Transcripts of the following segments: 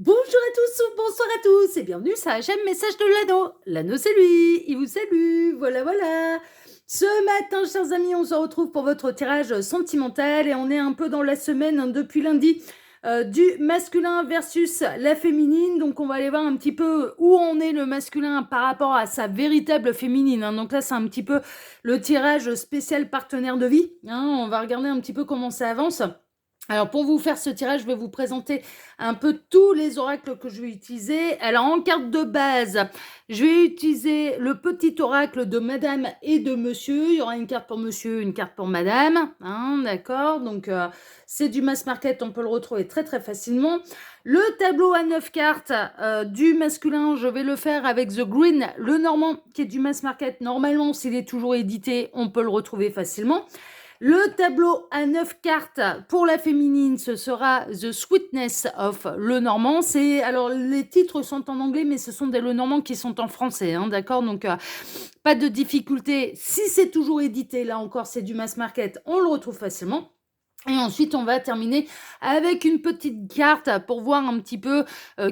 Bonjour à tous ou bonsoir à tous et bienvenue sur la chaîne Message de l'Anneau. L'Anneau c'est lui, il vous salue, voilà. Ce matin, chers amis, on se retrouve pour votre tirage sentimental et on est un peu dans la semaine depuis lundi du masculin versus la féminine. Donc on va aller voir un petit peu où en est le masculin par rapport à sa véritable féminine. Donc là, c'est un petit peu le tirage spécial partenaire de vie. On va regarder un petit peu comment ça avance. Alors pour vous faire ce tirage, je vais vous présenter un peu tous les oracles que je vais utiliser. Alors en carte de base, je vais utiliser le petit oracle de madame et de monsieur. Il y aura une carte pour monsieur, une carte pour madame. D'accord, donc c'est du mass market, on peut le retrouver très très facilement. Le tableau à 9 cartes du masculin, je vais le faire avec The Green, le normand, qui est du mass market. Normalement, s'il est toujours édité, on peut le retrouver facilement. Le tableau à 9 cartes pour la féminine, ce sera The Sweetness of Lenormand. Alors les titres sont en anglais, mais ce sont des Lenormand qui sont en français, d'accord. Donc pas de difficulté. Si c'est toujours édité, là encore, c'est du mass market, on le retrouve facilement. Et ensuite, on va terminer avec une petite carte pour voir un petit peu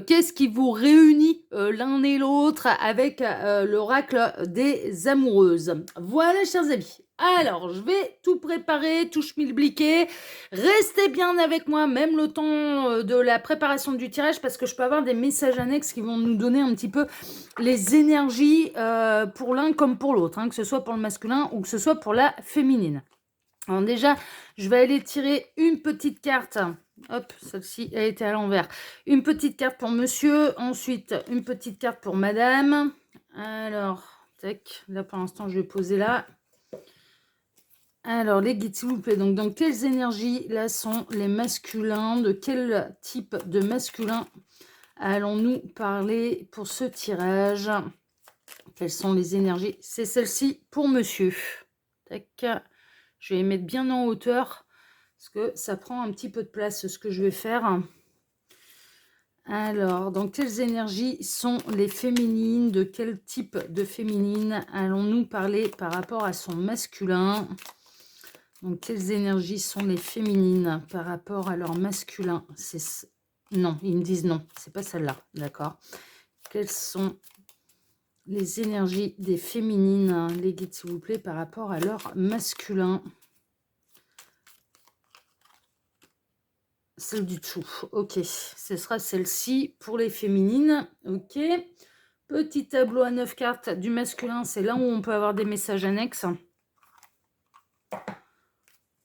qu'est-ce qui vous réunit l'un et l'autre avec l'oracle des amoureuses. Voilà, chers amis. Alors, je vais tout préparer, tout schmilbliquer. Restez bien avec moi, même le temps de la préparation du tirage, parce que je peux avoir des messages annexes qui vont nous donner un petit peu les énergies pour l'un comme pour l'autre, que ce soit pour le masculin ou que ce soit pour la féminine. Alors déjà, je vais aller tirer une petite carte. Hop, celle-ci, elle était à l'envers. Une petite carte pour monsieur. Ensuite, une petite carte pour madame. Alors, tac. Là, pour l'instant, je vais poser là. Alors, les guides, s'il vous plaît. Donc, dans quelles énergies, là, sont les masculins? De quel type de masculin allons-nous parler pour ce tirage? Quelles sont les énergies? C'est celle-ci pour monsieur. Tac. Je vais les mettre bien en hauteur parce que ça prend un petit peu de place ce que je vais faire. Alors, dans quelles énergies sont les féminines? De quel type de féminine allons-nous parler par rapport à son masculin? Donc, quelles énergies sont les féminines par rapport à leur masculin? Non, ils me disent non, c'est pas celle-là, d'accord. Quelles sont les énergies des féminines, les guides s'il vous plaît, par rapport à leur masculin? Celle du dessous, ok, ce sera celle-ci pour les féminines, ok. Petit tableau à 9 cartes du masculin, c'est là où on peut avoir des messages annexes.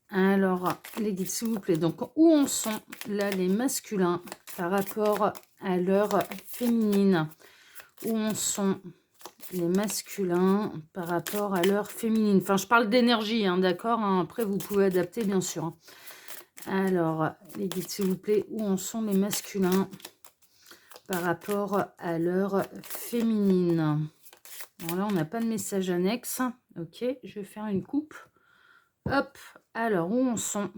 Alors, les guides s'il vous plaît, donc où en sont là les masculins par rapport à leur féminine? Où en sont les masculins par rapport à leur féminine? Enfin, je parle d'énergie, d'accord, après vous pouvez adapter bien sûr. Alors, les guides, s'il vous plaît, où en sont les masculins par rapport à leur féminine? Alors là, on n'a pas de message annexe. Ok, je vais faire une coupe. Hop, alors, où en sont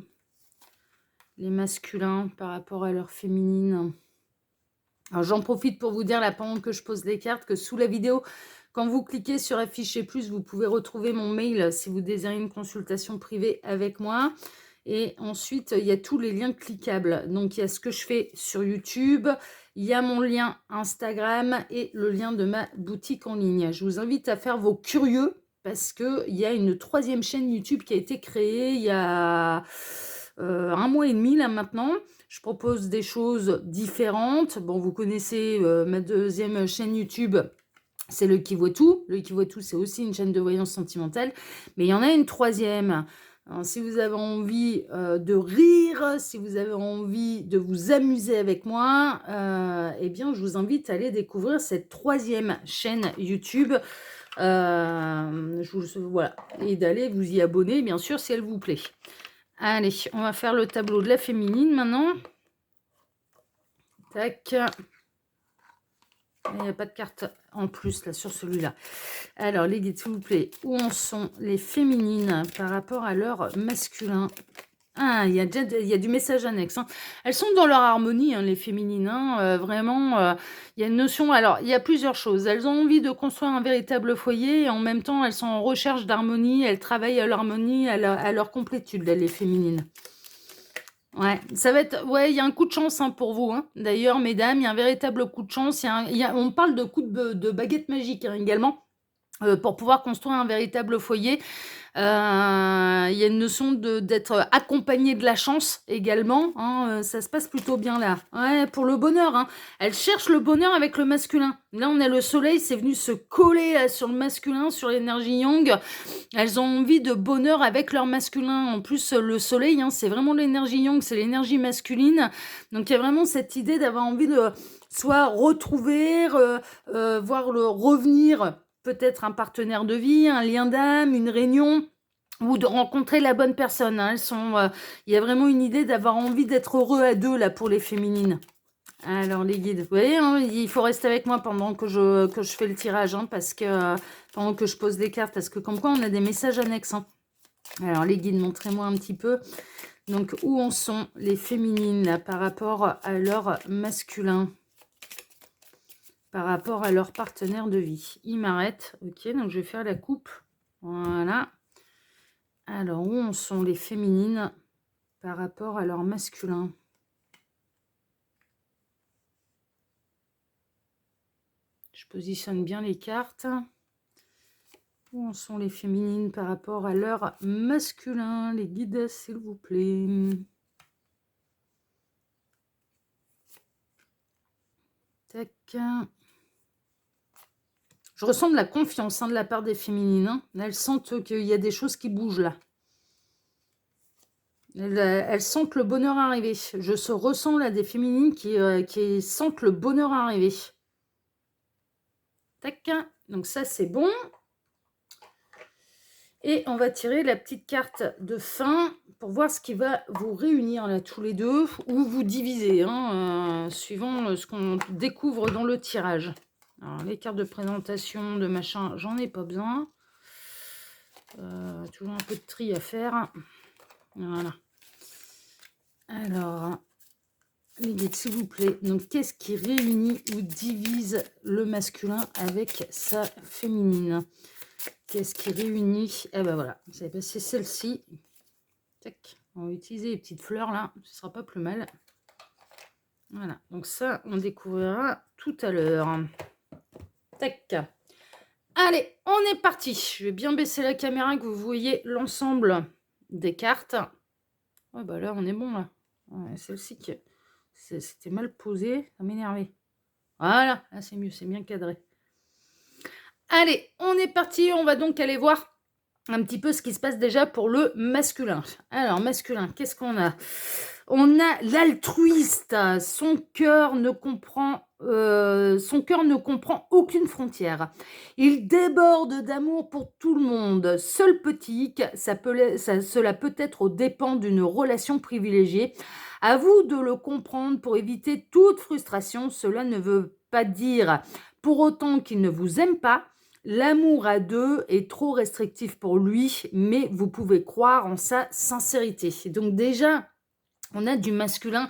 les masculins par rapport à leur féminine? Alors, j'en profite pour vous dire, là, pendant que je pose les cartes, que sous la vidéo, quand vous cliquez sur afficher plus, vous pouvez retrouver mon mail si vous désirez une consultation privée avec moi. Et ensuite, il y a tous les liens cliquables. Donc, il y a ce que je fais sur YouTube, il y a mon lien Instagram et le lien de ma boutique en ligne. Je vous invite à faire vos curieux parce qu'il y a une 3e chaîne YouTube qui a été créée il y a 1 mois et demi là maintenant. Je propose des choses différentes. Bon, vous connaissez ma 2e chaîne YouTube, c'est Le Qui Voit Tout. Le Qui Voit Tout, c'est aussi une chaîne de voyance sentimentale. Mais il y en a une 3e. Alors, si vous avez envie de rire, si vous avez envie de vous amuser avec moi, eh bien, je vous invite à aller découvrir cette 3e chaîne YouTube. Voilà. Et d'aller vous y abonner, bien sûr, si elle vous plaît. Allez, on va faire le tableau de la féminine maintenant. Tac. Il n'y a pas de carte en plus là sur celui-là. Alors, les guides, s'il vous plaît, où en sont les féminines par rapport à leur masculin? Ah, il y a du message annexe. Elles sont dans leur harmonie, les féminines. Vraiment, il y a une notion... Alors, il y a plusieurs choses. Elles ont envie de construire un véritable foyer et en même temps, elles sont en recherche d'harmonie. Elles travaillent à l'harmonie, à leur complétude, là, les féminines. Ouais, ça va être ouais, il y a un coup de chance, hein, pour vous, hein. D'ailleurs, mesdames, il y a un véritable coup de chance. On parle de coup de baguette magique, hein, également, pour pouvoir construire un véritable foyer. Il y a une notion d'être accompagné de la chance également, hein, ça se passe plutôt bien là. Ouais, pour le bonheur, hein. Elle cherche le bonheur avec le masculin. Là, on a le soleil, c'est venu se coller là, sur le masculin, sur l'énergie yang. Elles ont envie de bonheur avec leur masculin. En plus, le soleil, hein, c'est vraiment l'énergie yang, c'est l'énergie masculine. Donc, il y a vraiment cette idée d'avoir envie de soit retrouver, voir le revenir, peut-être un partenaire de vie, un lien d'âme, une réunion, ou de rencontrer la bonne personne, hein. Il y a vraiment une idée d'avoir envie d'être heureux à deux, là, pour les féminines. Alors, les guides, vous voyez, hein, il faut rester avec moi pendant que je fais le tirage, hein, parce que pendant que je pose les cartes, parce que comme quoi, on a des messages annexes, hein. Alors, les guides, montrez-moi un petit peu. Donc, où en sont les féminines, là, par rapport à leur masculin, par rapport à leur partenaire de vie. Ils m'arrêtent, ok, donc je vais faire la coupe. Voilà. Alors, où en sont les féminines par rapport à leur masculin? Je positionne bien les cartes. Où en sont les féminines par rapport à leur masculin? Les guides, s'il vous plaît. Tac. Je ressens de la confiance, hein, de la part des féminines, hein. Elles sentent qu'il y a des choses qui bougent là. Elles sentent le bonheur arriver. Ressens là des féminines qui sentent le bonheur arriver. Tac. Donc ça, c'est bon. Et on va tirer la petite carte de fin pour voir ce qui va vous réunir là tous les deux ou vous diviser, hein, suivant ce qu'on découvre dans le tirage. Alors, les cartes de présentation, de machin, j'en ai pas besoin. Toujours un peu de tri à faire. Voilà. Alors, les guides, s'il vous plaît. Donc, qu'est-ce qui réunit ou divise le masculin avec sa féminine? Qu'est-ce qui réunit? Eh ben voilà, c'est celle-ci. Tac. On va utiliser les petites fleurs là, ce sera pas plus mal. Voilà, donc ça, on découvrira tout à l'heure. Tac. Allez, on est parti. Je vais bien baisser la caméra que vous voyez l'ensemble des cartes. Ouais, bah là, on est bon là. Ouais, celle-ci, c'était mal posé, ça m'énervait. Voilà, là c'est mieux, c'est bien cadré. Allez, on est parti. On va donc aller voir un petit peu ce qui se passe déjà pour le masculin. Alors, masculin, qu'est-ce qu'on a? On a l'altruiste. Son cœur ne comprend aucune frontière. Il déborde d'amour pour tout le monde. Seul petit hic, cela peut être aux dépens d'une relation privilégiée. À vous de le comprendre pour éviter toute frustration. Cela ne veut pas dire pour autant qu'il ne vous aime pas. L'amour à deux est trop restrictif pour lui, mais vous pouvez croire en sa sincérité. Donc déjà, on a du masculin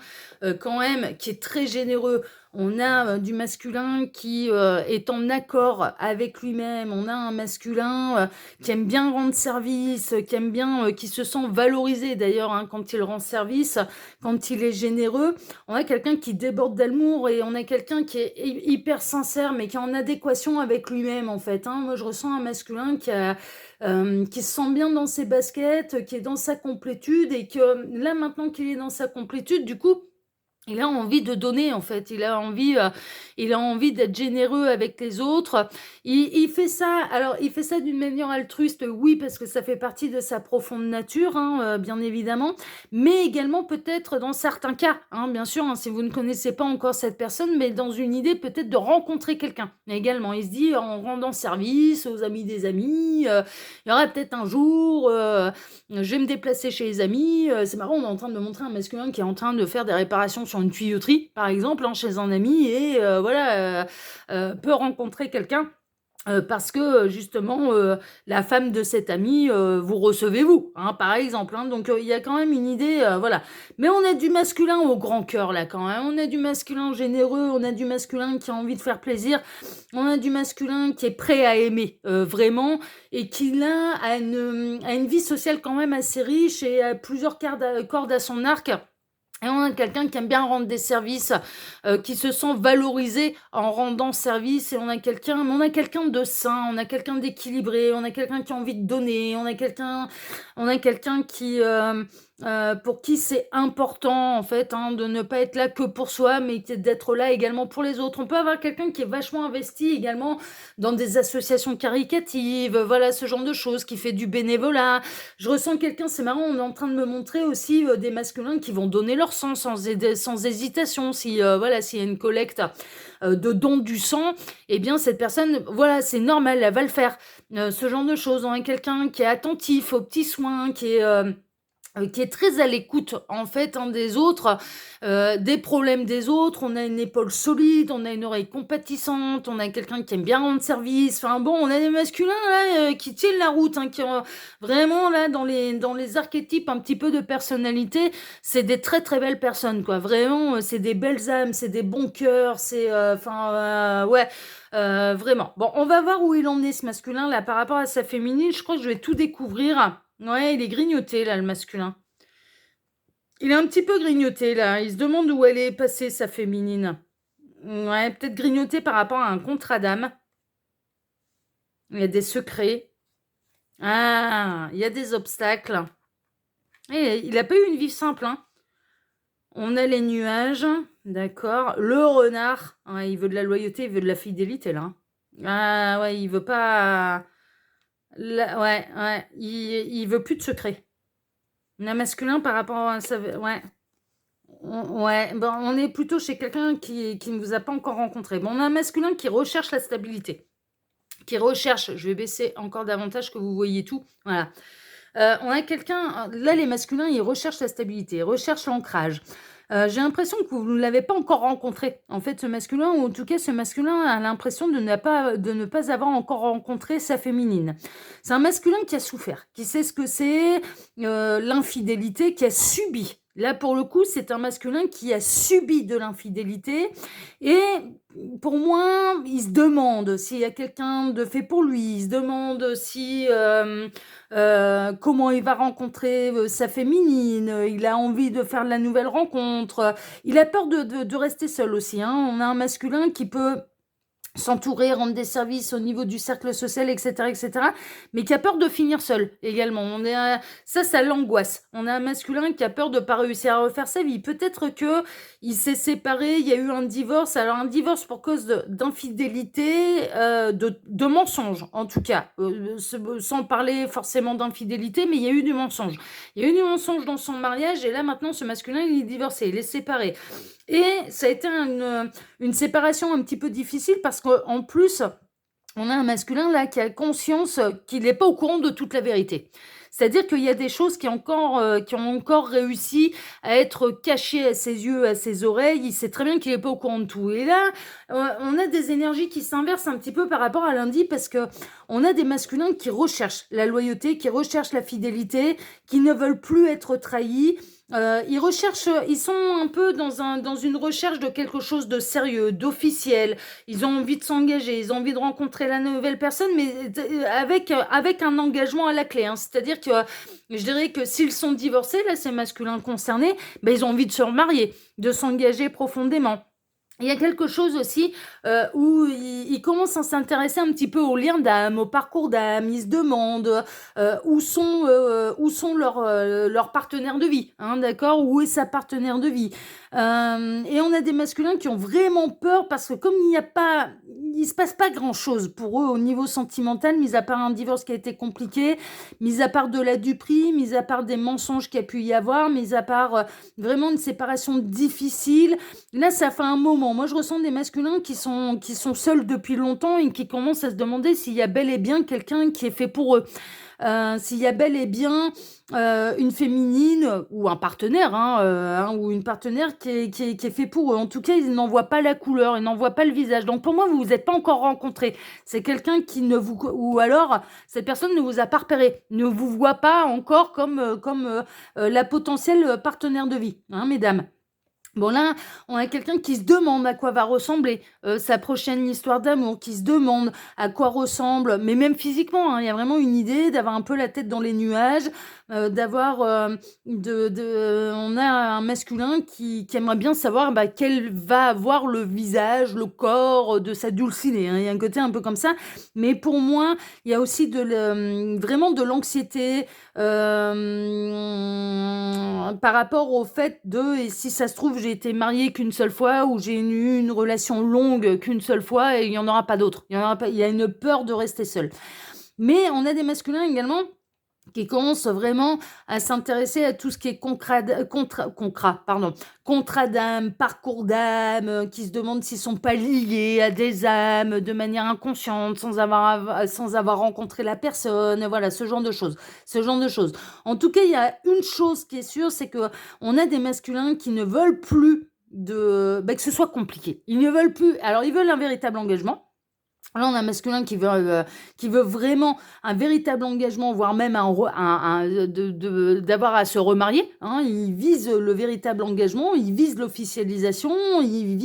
quand même qui est très généreux. On a du masculin qui est en accord avec lui-même. On a un masculin qui aime bien rendre service, qui aime bien, qui se sent valorisé d'ailleurs, hein, quand il rend service, quand il est généreux. On a quelqu'un qui déborde d'amour et on a quelqu'un qui est hyper sincère mais qui est en adéquation avec lui-même en fait, hein. Moi je ressens un masculin qui se sent bien dans ses baskets, qui est dans sa complétude et que là maintenant qu'il est dans sa complétude, du coup, il a envie de donner en fait, il a envie d'être généreux avec les autres. Il fait ça, alors il fait ça d'une manière altruiste, oui, parce que ça fait partie de sa profonde nature, hein, bien évidemment, mais également peut-être dans certains cas, hein, bien sûr, hein, si vous ne connaissez pas encore cette personne, mais dans une idée peut-être de rencontrer quelqu'un également. Il se dit en rendant service aux amis des amis, il y aura peut-être un jour, je vais me déplacer chez les amis. C'est marrant, on est en train de me montrer un masculin qui est en train de faire des réparations sur une tuyauterie, par exemple, hein, chez un ami, et voilà, peut rencontrer quelqu'un. Parce que justement, la femme de cet ami, vous recevez vous, hein, par exemple, hein. Donc il y a quand même une idée, voilà. Mais on a du masculin au grand cœur là quand même. On a du masculin généreux, on a du masculin qui a envie de faire plaisir, on a du masculin qui est prêt à aimer, vraiment, et qui là a une vie sociale quand même assez riche et a plusieurs cordes à son arc. Et on a quelqu'un qui aime bien rendre des services, qui se sent valorisé en rendant service et on a quelqu'un de sain, on a quelqu'un d'équilibré, on a quelqu'un qui a envie de donner, on a quelqu'un qui, pour qui c'est important en fait, hein, de ne pas être là que pour soi, mais d'être là également pour les autres. On peut avoir quelqu'un qui est vachement investi également dans des associations caritatives, voilà, ce genre de choses, qui fait du bénévolat. Je ressens quelqu'un, c'est marrant, on est en train de me montrer aussi des masculins qui vont donner leur sang sans hésitation. Si voilà, s'il y a une collecte de dons du sang, eh bien cette personne, voilà, c'est normal, elle va le faire. Ce genre de choses. On a quelqu'un qui est attentif aux petits soins, qui est très à l'écoute en fait, hein, des autres, des problèmes des autres. On a une épaule solide, on a une oreille compatissante, on a quelqu'un qui aime bien rendre service. Enfin bon, on a des masculins là qui tiennent la route, hein, qui ont vraiment là dans les archétypes un petit peu de personnalité, c'est des très très belles personnes quoi. Vraiment, c'est des belles âmes, c'est des bons cœurs, c'est enfin ouais. Vraiment. Bon, on va voir où il en est ce masculin là par rapport à sa féminine. Je crois que je vais tout découvrir. Ouais, il est grignoté, là, le masculin. Il est un petit peu grignoté, là. Il se demande où elle est passée, sa féminine. Ouais, peut-être grignoté par rapport à un contrat d'âme. Il y a des secrets. Ah, il y a des obstacles. Et il n'a pas eu une vie simple, hein. On a les nuages, d'accord. Le renard, ouais, il veut de la loyauté, il veut de la fidélité, là. Ah, ouais, il veut pas... ouais, ouais, il veut plus de secrets. On a masculin par rapport à ça. Ouais. Ouais, ben, on est plutôt chez quelqu'un qui ne vous a pas encore rencontré. Bon, on a un masculin qui recherche la stabilité. Qui recherche, je vais baisser encore davantage que vous voyez tout. Voilà. On a quelqu'un, là les masculins, ils recherchent la stabilité, ils recherchent l'ancrage. J'ai l'impression que vous ne l'avez pas encore rencontré, en fait, ce masculin, ou en tout cas, ce masculin a l'impression de ne pas avoir encore rencontré sa féminine. C'est un masculin qui a souffert, qui sait ce que c'est, l'infidélité, qui a subi. Là, pour le coup, c'est un masculin qui a subi de l'infidélité. Et pour moi, il se demande s'il y a quelqu'un de fait pour lui. Il se demande si... comment il va rencontrer sa féminine, il a envie de faire de la nouvelle rencontre, il a peur de rester seul aussi, hein. On a un masculin qui peut s'entourer, rendre des services au niveau du cercle social, etc., mais qui a peur de finir seul également. Ça l'angoisse. On a un masculin qui a peur de pas réussir à refaire sa vie. Peut-être que il s'est séparé, il y a eu un divorce. Alors un divorce pour cause d'infidélité, de mensonge en tout cas, sans parler forcément d'infidélité, mais il y a eu du mensonge. Il y a eu du mensonge dans son mariage et là maintenant ce masculin il est divorcé, il est séparé. Et ça a été une séparation un petit peu difficile parce qu'en plus, on a un masculin là qui a conscience qu'il n'est pas au courant de toute la vérité. C'est-à-dire qu'il y a des choses qui ont encore réussi à être cachées à ses yeux, à ses oreilles. Il sait très bien qu'il n'est pas au courant de tout. Et là, on a des énergies qui s'inversent un petit peu par rapport à lundi parce que on a des masculins qui recherchent la loyauté, qui recherchent la fidélité, qui ne veulent plus être trahis. Ils sont un peu dans une recherche de quelque chose de sérieux, d'officiel. Ils ont envie de s'engager, ils ont envie de rencontrer la nouvelle personne, mais avec un engagement à la clé, hein. C'est-à-dire que je dirais que s'ils sont divorcés, là, ces masculins concernés, ben, ils ont envie de se remarier, de s'engager profondément. Il y a quelque chose aussi où ils commencent à s'intéresser un petit peu aux liens d'âme, au parcours d'âme. Ils se demandent où sont leurs partenaires de vie, hein, d'accord? Où est sa partenaire de vie? Et on a des masculins qui ont vraiment peur parce que comme il se passe pas grand-chose pour eux au niveau sentimental, mis à part un divorce qui a été compliqué, mis à part de la duperie, mis à part des mensonges qu'il y a pu y avoir, mis à part vraiment une séparation difficile. Là, ça fait un moment. Moi, je ressens des masculins qui sont seuls depuis longtemps et qui commencent à se demander s'il y a bel et bien quelqu'un qui est fait pour eux. S'il y a bel et bien une féminine ou un partenaire, ou une partenaire qui est fait pour eux. En tout cas, ils n'en voient pas la couleur, ils n'en voient pas le visage. Donc pour moi, vous vous êtes pas encore rencontrés. C'est quelqu'un qui ne vous... Ou alors, cette personne ne vous a pas repéré, ne vous voit pas encore comme la potentielle partenaire de vie, hein, mesdames. Bon là, on a quelqu'un qui se demande à quoi va ressembler, sa prochaine histoire d'amour, qui se demande à quoi ressemble mais même physiquement, hein, il y a vraiment une idée d'avoir un peu la tête dans les nuages, d'avoir, on a un masculin qui aimerait bien savoir, bah, quel va avoir le visage, le corps, de sa dulcinée, hein. Il y a un côté un peu comme ça, mais pour moi, il y a aussi vraiment de l'anxiété, par rapport au fait de et si ça se trouve, j'ai été mariée qu'une seule fois ou j'ai eu une relation longue qu'une seule fois et il y en aura pas d'autres. Il y a une peur de rester seule. Mais on a des masculins également qui commence vraiment à s'intéresser à tout ce qui est contrat d'âme, parcours d'âme, qui se demandent s'ils sont pas liés à des âmes de manière inconsciente, sans avoir rencontré la personne, voilà, ce genre de choses. Ce genre de choses. En tout cas, il y a une chose qui est sûre, c'est que on a des masculins qui ne veulent plus que ce soit compliqué. Ils ne veulent plus. Alors, ils veulent un véritable engagement. Là, on a un masculin qui veut vraiment un véritable engagement, voire même d'avoir à se remarier, hein. Il vise le véritable engagement, il vise l'officialisation, ils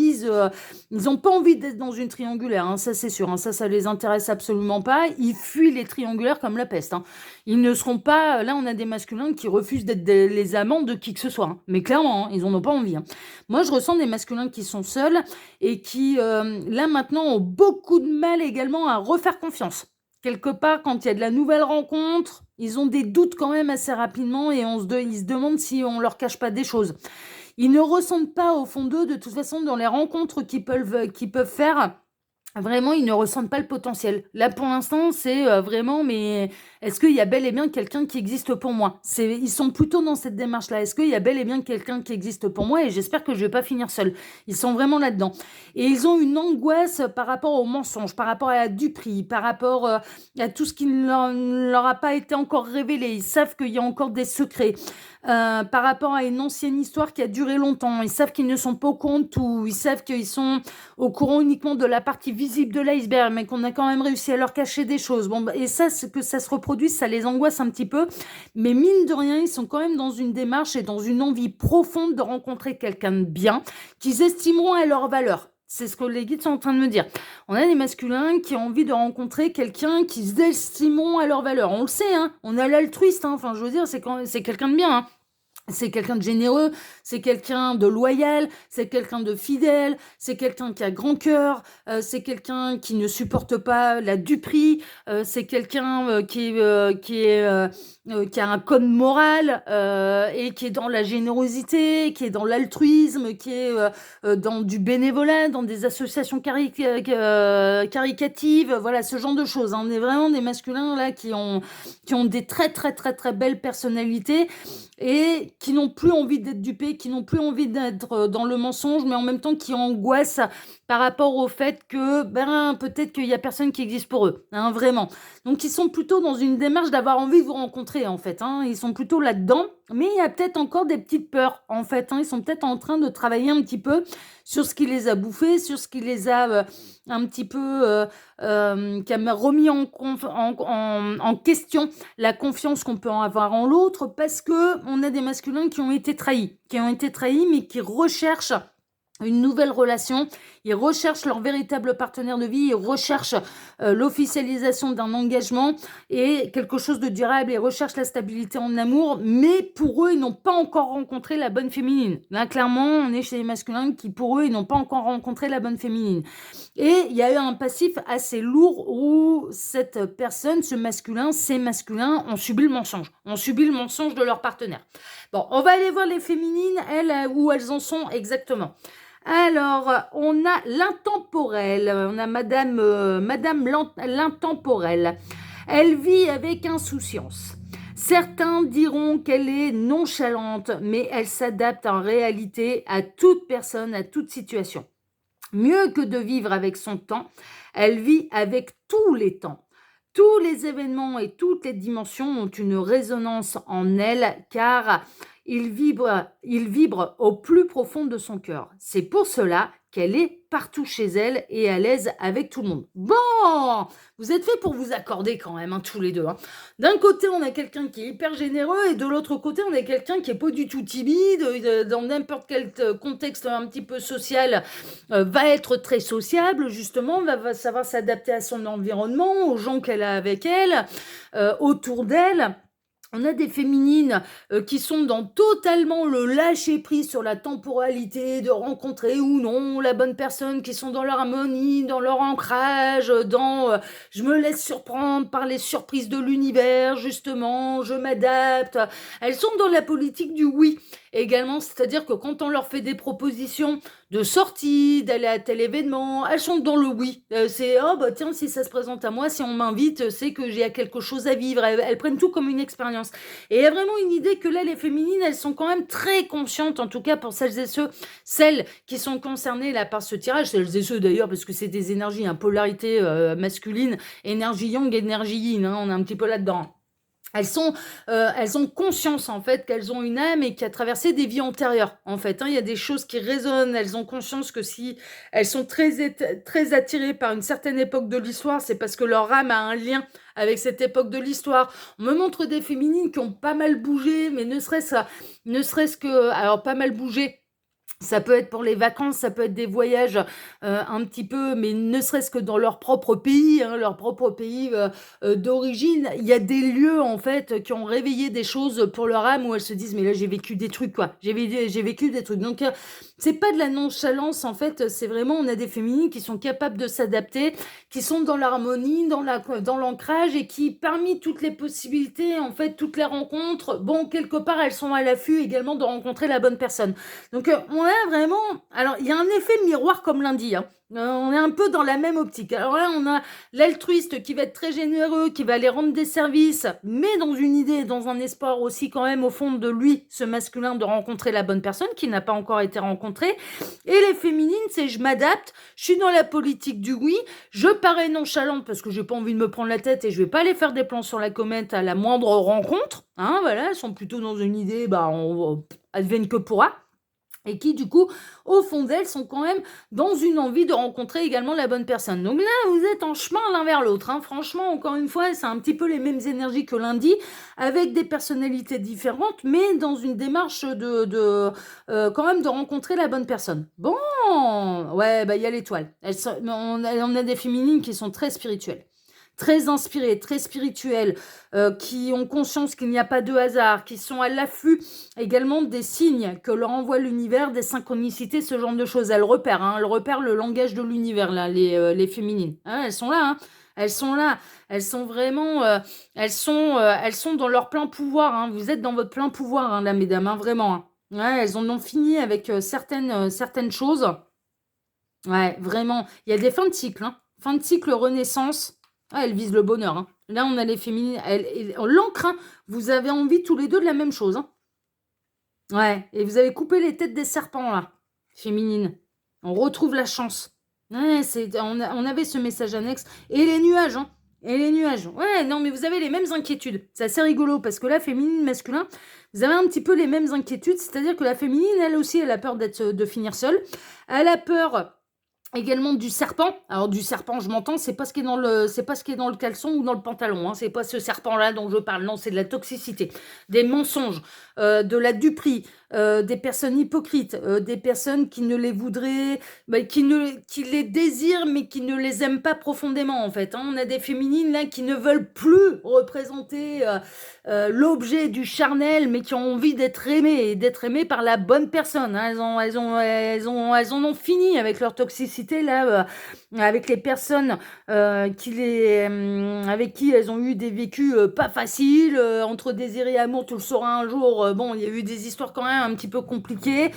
n'ont pas envie d'être dans une triangulaire, hein, ça c'est sûr, hein, ça les intéresse absolument pas. Ils fuient les triangulaires comme la peste, hein. Ils ne seront pas. Là, on a des masculins qui refusent d'être les amants de qui que ce soit, hein. Mais clairement, hein, ils en ont pas envie, hein. Moi, je ressens des masculins qui sont seuls et qui, là, maintenant, ont beaucoup de mal également à refaire confiance. Quelque part, quand il y a de la nouvelle rencontre, ils ont des doutes quand même assez rapidement et ils se demandent si on leur cache pas des choses. Ils ne ressentent pas au fond d'eux, de toute façon, dans les rencontres qu'ils peuvent faire, vraiment, ils ne ressentent pas le potentiel. Là, pour l'instant, c'est vraiment, mais est-ce qu'il y a bel et bien quelqu'un qui existe pour moi? Ils sont plutôt dans cette démarche-là. Est-ce qu'il y a bel et bien quelqu'un qui existe pour moi? Et j'espère que je vais pas finir seule. Ils sont vraiment là-dedans. Et ils ont une angoisse par rapport au mensonge, par rapport à la duperie, par rapport à tout ce qui ne leur a pas été encore révélé. Ils savent qu'il y a encore des secrets. Par rapport à une ancienne histoire qui a duré longtemps. Ils savent qu'ils ne sont pas au courant de tout. Ils savent qu'ils sont au courant uniquement de la partie visible de l'iceberg, mais qu'on a quand même réussi à leur cacher des choses. Bon, et ça, que ça se reproduise, ça les angoisse un petit peu. Mais mine de rien, ils sont quand même dans une démarche et dans une envie profonde de rencontrer quelqu'un de bien, qu'ils estimeront à leur valeur. C'est ce que les guides sont en train de me dire. On a des masculins qui ont envie de rencontrer quelqu'un qu'ils estimeront à leur valeur. On le sait, hein. On a l'altruiste, hein. Enfin, je veux dire, c'est quelqu'un de bien, hein. C'est quelqu'un de généreux, c'est quelqu'un de loyal, c'est quelqu'un de fidèle, c'est quelqu'un qui a grand cœur, c'est quelqu'un qui ne supporte pas la duperie, c'est quelqu'un qui a un code moral et qui est dans la générosité, qui est dans l'altruisme, qui est dans du bénévolat, dans des associations caricatives, voilà, ce genre de choses, hein. On est vraiment des masculins là qui ont des très très très très belles personnalités et qui n'ont plus envie d'être dupés, qui n'ont plus envie d'être dans le mensonge, mais en même temps qui angoissent par rapport au fait que peut-être qu'il y a personne qui existe pour eux, hein, vraiment. Donc ils sont plutôt dans une démarche d'avoir envie de vous rencontrer en fait, hein. Ils sont plutôt là-dedans, mais il y a peut-être encore des petites peurs en fait, hein. Ils sont peut-être en train de travailler un petit peu sur ce qui les a bouffés, sur ce qui les a un petit peu qui a remis en question la confiance qu'on peut en avoir en l'autre, parce que on a des masculins qui ont été trahis, mais qui recherchent une nouvelle relation, ils recherchent leur véritable partenaire de vie, ils recherchent l'officialisation d'un engagement et quelque chose de durable, ils recherchent la stabilité en amour, mais pour eux, ils n'ont pas encore rencontré la bonne féminine. Là, clairement, on est chez les masculins qui, pour eux, ils n'ont pas encore rencontré la bonne féminine. Et il y a eu un passif assez lourd où cette personne, ce masculin, ces masculins ont subi le mensonge. Ont subi le mensonge de leur partenaire. Bon, on va aller voir les féminines, elles, où elles en sont exactement. Alors, on a l'intemporelle, on a Madame l'intemporelle. Elle vit avec insouciance. Certains diront qu'elle est nonchalante, mais elle s'adapte en réalité à toute personne, à toute situation. Mieux que de vivre avec son temps, elle vit avec tous les temps. Tous les événements et toutes les dimensions ont une résonance en elle, car il vibre au plus profond de son cœur. C'est pour cela qu'elle est partout chez elle et à l'aise avec tout le monde. Bon, vous êtes faits pour vous accorder quand même, hein, tous les deux. Hein. D'un côté, on a quelqu'un qui est hyper généreux et de l'autre côté, on a quelqu'un qui est pas du tout timide. Dans n'importe quel contexte un petit peu social, va être très sociable, justement, va savoir s'adapter à son environnement, aux gens qu'elle a avec elle, autour d'elle. On a des féminines qui sont dans totalement le lâcher-prise sur la temporalité, de rencontrer ou non la bonne personne, qui sont dans leur harmonie, dans leur ancrage, dans je me laisse surprendre par les surprises de l'univers, justement, je m'adapte. Elles sont dans la politique du oui également, c'est-à-dire que quand on leur fait des propositions de sortie, d'aller à tel événement, elles sont dans le oui. C'est oh bah tiens, si ça se présente à moi, si on m'invite, c'est que j'ai quelque chose à vivre. Elles prennent tout comme une expérience. Et il y a vraiment une idée que là, les féminines, elles sont quand même très conscientes, en tout cas pour celles et celles qui sont concernées là par ce tirage, celles et ceux d'ailleurs, parce que c'est des énergies, hein, polarité masculine, énergie yang, énergie yin, hein, on est un petit peu là-dedans. Elles ont conscience en fait qu'elles ont une âme et qui a traversé des vies antérieures en fait. Hein. Il y a des choses qui résonnent. Elles ont conscience que si elles sont très attirées par une certaine époque de l'histoire, c'est parce que leur âme a un lien avec cette époque de l'histoire. On me montre des féminines qui ont pas mal bougé, mais ne serait-ce que, alors pas mal bougé. Ça peut être pour les vacances, ça peut être des voyages un petit peu, mais ne serait-ce que dans leur propre pays, hein, leur propre pays d'origine. Il y a des lieux, en fait, qui ont réveillé des choses pour leur âme où elles se disent, mais là, j'ai vécu des trucs, quoi. J'ai vécu des trucs. Donc, c'est pas de la nonchalance, en fait. C'est vraiment, on a des féminines qui sont capables de s'adapter, qui sont dans l'harmonie, dans l'ancrage et qui, parmi toutes les possibilités, en fait, toutes les rencontres, bon, quelque part, elles sont à l'affût également de rencontrer la bonne personne. Donc, on a vraiment... Alors, il y a un effet miroir comme lundi. Hein. On est un peu dans la même optique. Alors là, on a l'altruiste qui va être très généreux, qui va aller rendre des services, mais dans une idée, dans un espoir aussi quand même au fond de lui, ce masculin, de rencontrer la bonne personne qui n'a pas encore été rencontrée. Et les féminines, c'est je m'adapte, je suis dans la politique du oui, je parais nonchalante parce que j'ai pas envie de me prendre la tête et je vais pas aller faire des plans sur la comète à la moindre rencontre. Hein, voilà, elles sont plutôt dans une idée, on advienne que pourra. Et qui, du coup, au fond d'elles, sont quand même dans une envie de rencontrer également la bonne personne. Donc là, vous êtes en chemin l'un vers l'autre. Hein. Franchement, encore une fois, c'est un petit peu les mêmes énergies que lundi, avec des personnalités différentes, mais dans une démarche quand même de rencontrer la bonne personne. Bon, ouais, il y a l'étoile. On a des féminines qui sont très spirituelles. Très inspirées, très spirituelles, qui ont conscience qu'il n'y a pas de hasard, qui sont à l'affût également des signes que leur envoie l'univers, des synchronicités, ce genre de choses. Elles repèrent le langage de l'univers, là, les féminines. Hein, elles sont là, hein. Elles sont là, elles sont vraiment, elles sont dans leur plein pouvoir. Hein. Vous êtes dans votre plein pouvoir, hein, là, mesdames, hein, vraiment. Hein. Ouais, elles en ont fini avec certaines choses. Ouais, vraiment. Il y a des fins de cycle, hein. Fin de cycle, renaissance. Ah, elle vise le bonheur. Hein. Là, on a les féminines. L'encre, hein, vous avez envie tous les deux de la même chose. Hein. Ouais, et vous avez coupé les têtes des serpents, là, féminines. On retrouve la chance. Ouais, on avait ce message annexe. Et les nuages, hein. Et les nuages. Ouais, non, mais vous avez les mêmes inquiétudes. C'est assez rigolo, parce que là, féminine, masculin, vous avez un petit peu les mêmes inquiétudes. C'est-à-dire que la féminine, elle aussi, elle a peur de finir seule. Elle a peur... également du serpent. Alors du serpent, je m'entends, c'est pas ce qui est dans le caleçon ou dans le pantalon. Hein. C'est pas ce serpent-là dont je parle. Non, c'est de la toxicité, des mensonges, de la duperie, des personnes hypocrites, des personnes qui ne les voudraient, qui les désirent mais qui ne les aiment pas profondément en fait. Hein. On a des féminines là qui ne veulent plus représenter l'objet du charnel, mais qui ont envie d'être aimées par la bonne personne. Hein. Elles en ont fini avec leur toxicité là, avec les personnes avec qui elles ont eu des vécus pas faciles, entre désir et amour, tu le sauras un jour. Bon, il y a eu des histoires quand même un petit peu compliquées.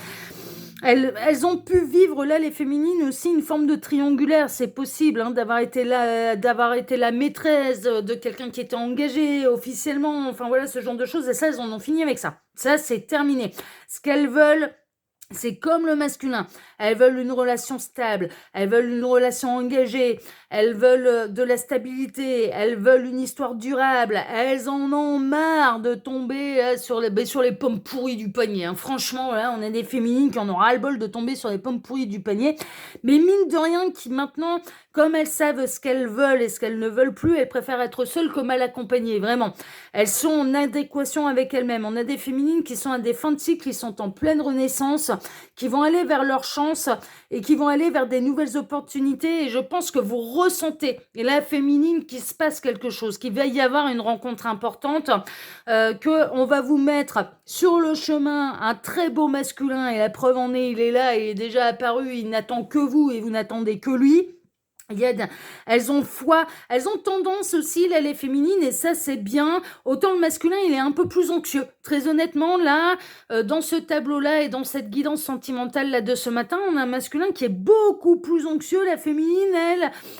Elles ont pu vivre, là, les féminines, aussi une forme de triangulaire. C'est possible hein, d'avoir été la maîtresse de quelqu'un qui était engagé officiellement. Enfin, voilà, ce genre de choses. Et ça, elles en ont fini avec ça. Ça, c'est terminé. Ce qu'elles veulent, C'est comme le masculin. Elles veulent une relation stable, elles veulent une relation engagée, elles veulent de la stabilité, elles veulent une histoire durable. Elles en ont marre de tomber sur les pommes pourries du panier, hein. Franchement, là, on a des féminines qui en ont ras-le-bol de tomber sur les pommes pourries du panier. Mais mine de rien, qui maintenant, comme elles savent ce qu'elles veulent et ce qu'elles ne veulent plus, elles préfèrent être seules que mal accompagnées, vraiment. Elles sont en adéquation avec elles-mêmes. On a des féminines qui sont à des fins de cycle, qui sont en pleine renaissance, qui vont aller vers leur chance et qui vont aller vers des nouvelles opportunités. Et je pense que vous ressentez, et la féminine, qu'il se passe quelque chose, qu'il va y avoir une rencontre importante, qu'on va vous mettre sur le chemin un très beau masculin, et la preuve en est, il est là, il est déjà apparu, il n'attend que vous et vous n'attendez que lui. Elles ont foi, elles ont tendance aussi, là, les féminines, et ça c'est bien. Autant le masculin, il est un peu plus anxieux. Très honnêtement, là, dans ce tableau-là et dans cette guidance sentimentale là de ce matin, on a un masculin qui est beaucoup plus anxieux. La féminine,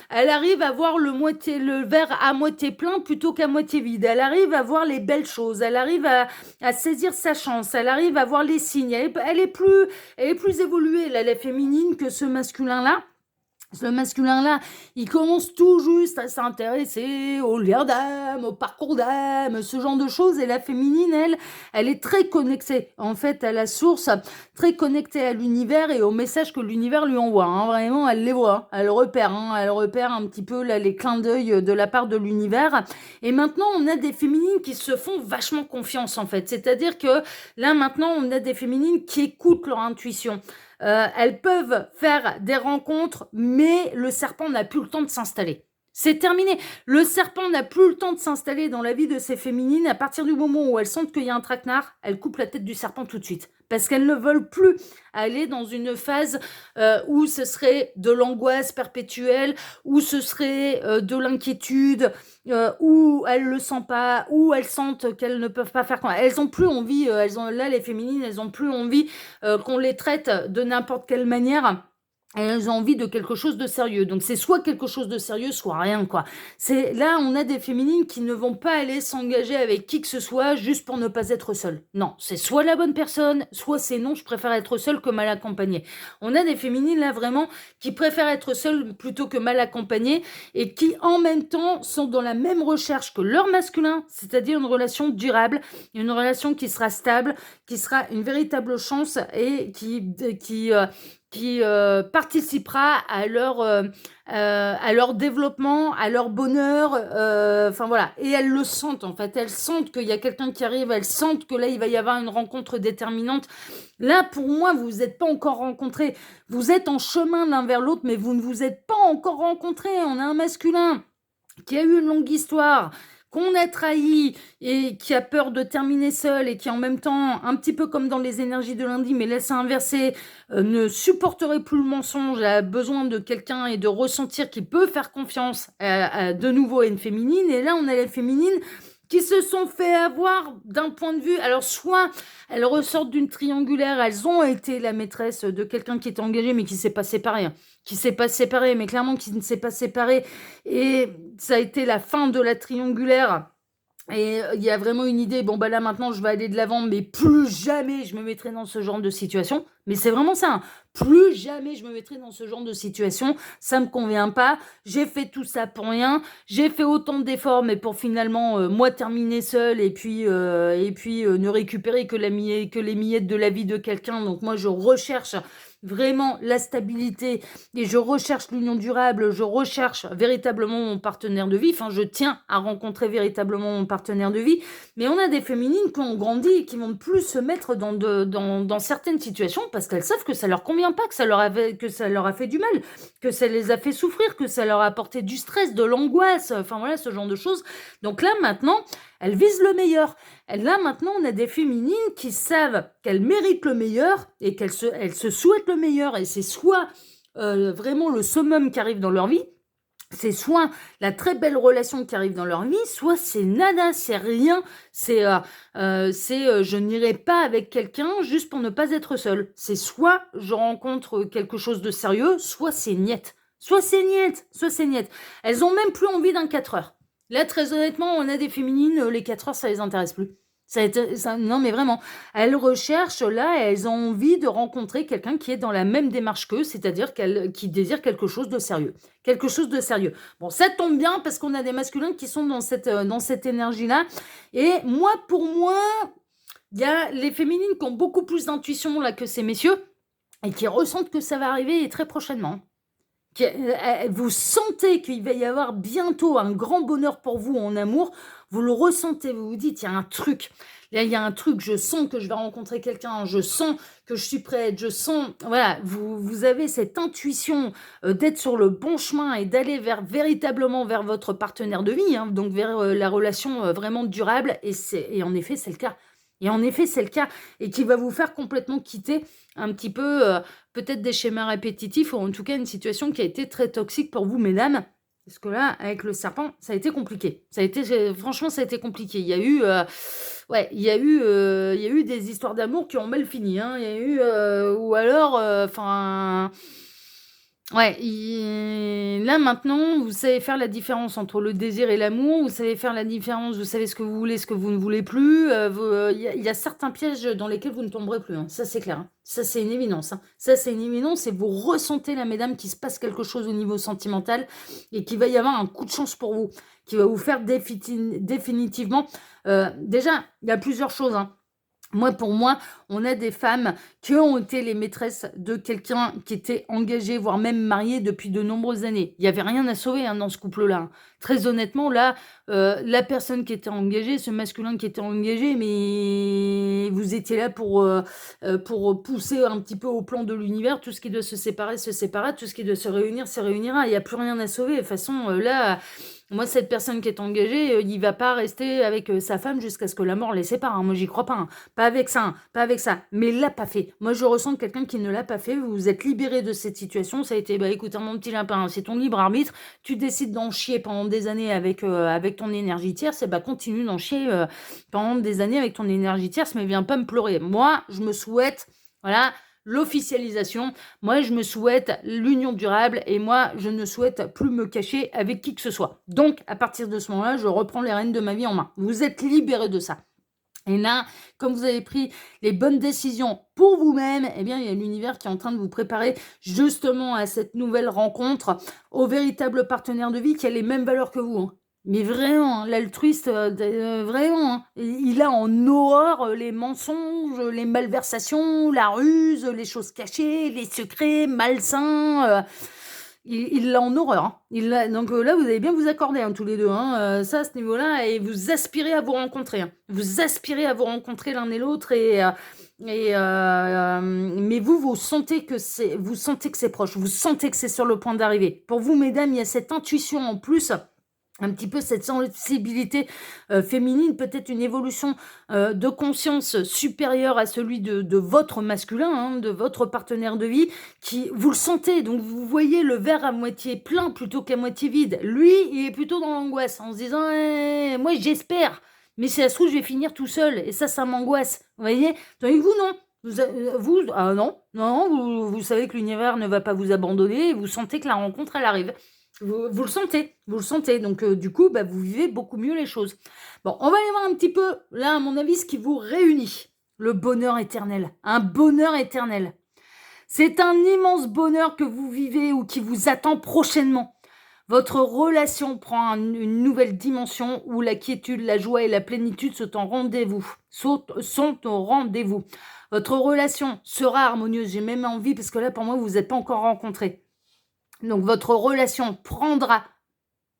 elle arrive à voir le verre à moitié plein plutôt qu'à moitié vide. Elle arrive à voir les belles choses, elle arrive à saisir sa chance, elle arrive à voir les signes. Elle est plus évoluée, là, la féminine, que ce masculin-là. Ce masculin-là, il commence tout juste à s'intéresser au lien d'âme, au parcours d'âme, ce genre de choses. Et la féminine, elle est très connectée, en fait, à la source, très connectée à l'univers et aux messages que l'univers lui envoie, hein. Vraiment, elle les voit, elle repère un petit peu là, les clins d'œil de la part de l'univers. Et maintenant, on a des féminines qui se font vachement confiance, en fait. C'est-à-dire que là, maintenant, on a des féminines qui écoutent leur intuition. Elles peuvent faire des rencontres, mais le serpent n'a plus le temps de s'installer. C'est terminé. Le serpent n'a plus le temps de s'installer dans la vie de ces féminines. À partir du moment où elles sentent qu'il y a un traquenard, elles coupent la tête du serpent tout de suite. Parce qu'elles ne veulent plus aller dans une phase où ce serait de l'angoisse perpétuelle, où ce serait de l'inquiétude, où elles le sentent pas, où elles sentent qu'elles ne peuvent pas faire. Elles ont plus envie. Là, les féminines, elles ont plus envie qu'on les traite de n'importe quelle manière. Elles ont envie de quelque chose de sérieux. Donc c'est soit quelque chose de sérieux, soit rien, quoi. Là, on a des féminines qui ne vont pas aller s'engager avec qui que ce soit juste pour ne pas être seules. Non, c'est soit la bonne personne, soit c'est non, je préfère être seule que mal accompagnée. On a des féminines là vraiment qui préfèrent être seules plutôt que mal accompagnées et qui en même temps sont dans la même recherche que leur masculin, c'est-à-dire une relation durable, une relation qui sera stable, qui sera une véritable chance et qui participera à leur développement, à leur bonheur, enfin voilà. Et elles le sentent, en fait. Elles sentent qu'il y a quelqu'un qui arrive, elles sentent que là, il va y avoir une rencontre déterminante. Là, pour moi, vous n'êtes pas encore rencontrés. Vous êtes en chemin l'un vers l'autre, mais vous ne vous êtes pas encore rencontrés. On a un masculin qui a eu une longue histoire, qu'on a trahi et qui a peur de terminer seul et qui en même temps, un petit peu comme dans les énergies de lundi, mais laisse inverser, ne supporterait plus le mensonge, a besoin de quelqu'un et de ressentir qu'il peut faire confiance de nouveau à une féminine. Et là, on a les féminines qui se sont fait avoir d'un point de vue. Alors, soit elles ressortent d'une triangulaire, elles ont été la maîtresse de quelqu'un qui était engagé mais qui s'est pas séparé. Qui s'est pas séparé, mais clairement qui ne s'est pas séparé. Et ça a été la fin de la triangulaire. Et il y a vraiment une idée, bon bah là maintenant je vais aller de l'avant, mais plus jamais je me mettrai dans ce genre de situation. Mais c'est vraiment ça, hein. Plus jamais je me mettrai dans ce genre de situation, ça me convient pas, j'ai fait tout ça pour rien, j'ai fait autant d'efforts mais pour finalement moi terminer seule et puis ne récupérer que les miettes de la vie de quelqu'un. Donc moi je recherche vraiment la stabilité et je recherche l'union durable, je recherche véritablement mon partenaire de vie, enfin je tiens à rencontrer véritablement mon partenaire de vie. Mais on a des féminines qui ont grandi et qui vont plus se mettre dans certaines situations parce qu'elles savent que ça leur convient pas, que ça leur a fait du mal, que ça les a fait souffrir, que ça leur a apporté du stress, de l'angoisse, enfin voilà, ce genre de choses. Donc là maintenant, elles visent le meilleur. Là, maintenant, on a des féminines qui savent qu'elles méritent le meilleur et elles se souhaitent le meilleur. Et c'est soit vraiment le summum qui arrive dans leur vie, c'est soit la très belle relation qui arrive dans leur vie, soit c'est nada, c'est rien, c'est je n'irai pas avec quelqu'un juste pour ne pas être seule. C'est soit je rencontre quelque chose de sérieux, soit c'est niette. Soit c'est niette, soit c'est niette. Elles ont même plus envie d'un 4 heures. Là, très honnêtement, on a des féminines, les 4 heures, ça les intéresse plus. Non, mais vraiment, elles recherchent, là, elles ont envie de rencontrer quelqu'un qui est dans la même démarche qu'eux, c'est-à-dire qui désire quelque chose de sérieux. Quelque chose de sérieux. Bon, ça tombe bien parce qu'on a des masculins qui sont dans cette énergie-là. Et moi, pour moi, il y a les féminines qui ont beaucoup plus d'intuition là que ces messieurs et qui ressentent que ça va arriver très prochainement. Vous sentez qu'il va y avoir bientôt un grand bonheur pour vous en amour, vous le ressentez, vous vous dites, il y a un truc, là il y a un truc, je sens que je vais rencontrer quelqu'un, je sens que je suis prête, je sens, voilà, vous avez cette intuition d'être sur le bon chemin et d'aller véritablement vers votre partenaire de vie, hein, donc vers la relation vraiment durable, et en effet c'est le cas. Et en effet, c'est le cas, et qui va vous faire complètement quitter un petit peu peut-être des schémas répétitifs, ou en tout cas une situation qui a été très toxique pour vous, mesdames. Parce que là, avec le serpent, ça a été compliqué. Franchement, ça a été compliqué. Il y a eu, il y a eu des histoires d'amour qui ont mal fini, hein. Il y a eu, ou alors, enfin. Ouais, là maintenant, vous savez faire la différence entre le désir et l'amour, vous savez faire la différence, vous savez ce que vous voulez, ce que vous ne voulez plus. Il y a certains pièges dans lesquels vous ne tomberez plus, hein. Ça c'est clair, hein. Ça c'est une évidence, hein. Ça c'est une évidence, et vous ressentez là, mesdames, qu'il se passe quelque chose au niveau sentimental et qu'il va y avoir un coup de chance pour vous, qui va vous faire définitivement. Déjà, il y a plusieurs choses, hein. Pour moi, on a des femmes qui ont été les maîtresses de quelqu'un qui était engagé, voire même marié depuis de nombreuses années. Il n'y avait rien à sauver, hein, dans ce couple-là, hein. Très honnêtement, là, la personne qui était engagée, ce masculin qui était engagé, mais vous étiez là pour pousser un petit peu au plan de l'univers. Tout ce qui doit se séparer, se séparera. Tout ce qui doit se réunira. Il n'y a plus rien à sauver. De toute façon, là... Moi, cette personne qui est engagée, il va pas rester avec sa femme jusqu'à ce que la mort les sépare, hein. Moi, j'y crois pas, hein. Pas avec ça, hein. Pas avec ça. Mais il l'a pas fait. Moi, je ressens quelqu'un qui ne l'a pas fait. Vous vous êtes libéré de cette situation. Ça a été, bah écoute, hein, mon petit lapin, c'est ton libre arbitre. Tu décides d'en chier pendant des années avec ton énergie tierce, et bah continue d'en chier pendant des années avec ton énergie tierce, mais viens pas me pleurer. Moi, je me souhaite, voilà, l'officialisation. Moi, je me souhaite l'union durable, et moi, je ne souhaite plus me cacher avec qui que ce soit. Donc, à partir de ce moment-là, je reprends les rênes de ma vie en main. Vous êtes libérés de ça. Et là, comme vous avez pris les bonnes décisions pour vous-même, eh bien, il y a l'univers qui est en train de vous préparer justement à cette nouvelle rencontre, au véritable partenaire de vie qui a les mêmes valeurs que vous, hein. Mais vraiment, hein, l'altruiste, vraiment, hein, il a en horreur les mensonges, les malversations, la ruse, les choses cachées, les secrets malsains. Il l'a en horreur, hein. Donc là, vous allez bien vous accorder, hein, tous les deux, hein, ça, à ce niveau-là, et vous aspirez à vous rencontrer, hein. Vous aspirez à vous rencontrer l'un et l'autre, mais vous sentez que c'est proche, vous sentez que c'est sur le point d'arriver. Pour vous, mesdames, il y a cette intuition en plus, un petit peu cette sensibilité féminine, peut-être une évolution de conscience supérieure à celui de votre masculin, hein, de votre partenaire de vie, qui vous le sentez, donc vous voyez le verre à moitié plein plutôt qu'à moitié vide. Lui, il est plutôt dans l'angoisse, en se disant moi j'espère, mais si ça se trouve je vais finir tout seul, et ça m'angoisse, vous voyez. Tandis que vous, non. Vous savez que l'univers ne va pas vous abandonner, et vous sentez que la rencontre, elle arrive. Vous le sentez. Donc, du coup, bah, vous vivez beaucoup mieux les choses. Bon, on va aller voir un petit peu, là, à mon avis, ce qui vous réunit. Le bonheur éternel. Un bonheur éternel. C'est un immense bonheur que vous vivez ou qui vous attend prochainement. Votre relation prend une nouvelle dimension où la quiétude, la joie et la plénitude sont au rendez-vous. Votre relation sera harmonieuse. J'ai même envie, parce que là, pour moi, vous n'êtes pas encore rencontrés. Donc, votre relation prendra,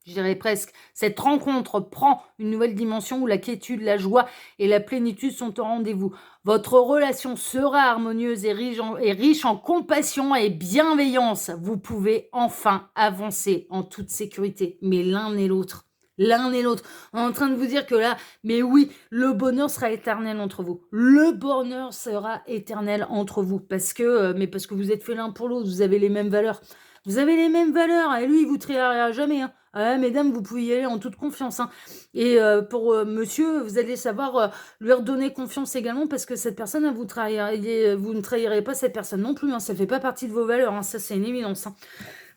je dirais presque, cette rencontre prend une nouvelle dimension où la quiétude, la joie et la plénitude sont au rendez-vous. Votre relation sera harmonieuse et riche en compassion et bienveillance. Vous pouvez enfin avancer en toute sécurité, mais l'un et l'autre. L'un et l'autre. On est en train de vous dire que là, mais oui, le bonheur sera éternel entre vous. Le bonheur sera éternel entre vous. Parce que vous êtes fait l'un pour l'autre. Vous avez les mêmes valeurs. Vous avez les mêmes valeurs. Et lui, il vous trahira jamais, hein. Mesdames, vous pouvez y aller en toute confiance, hein. Et pour monsieur, vous allez savoir lui redonner confiance également, parce que cette personne, vous ne trahirez pas cette personne non plus, hein. Ça ne fait pas partie de vos valeurs, hein. Ça, c'est une évidence, hein.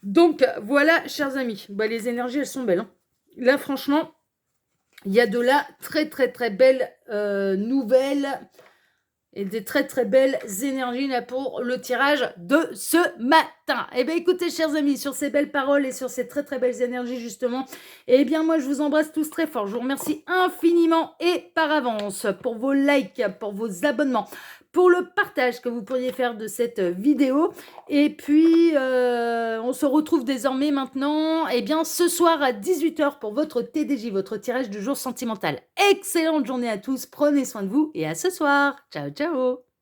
Donc, voilà, chers amis. Bah, les énergies, elles sont belles, hein. Là, franchement, Il y a de la très, très, très belle nouvelle et des très, très belles énergies là pour le tirage de ce matin. Eh bien, écoutez, chers amis, sur ces belles paroles et sur ces très, très belles énergies, justement, eh bien, moi, je vous embrasse tous très fort. Je vous remercie infiniment et par avance pour vos likes, pour vos abonnements, pour le partage que vous pourriez faire de cette vidéo. Et puis, on se retrouve désormais maintenant, eh bien, ce soir à 18h pour votre TDJ, votre tirage du jour sentimental. Excellente journée à tous, prenez soin de vous et à ce soir. Ciao, ciao.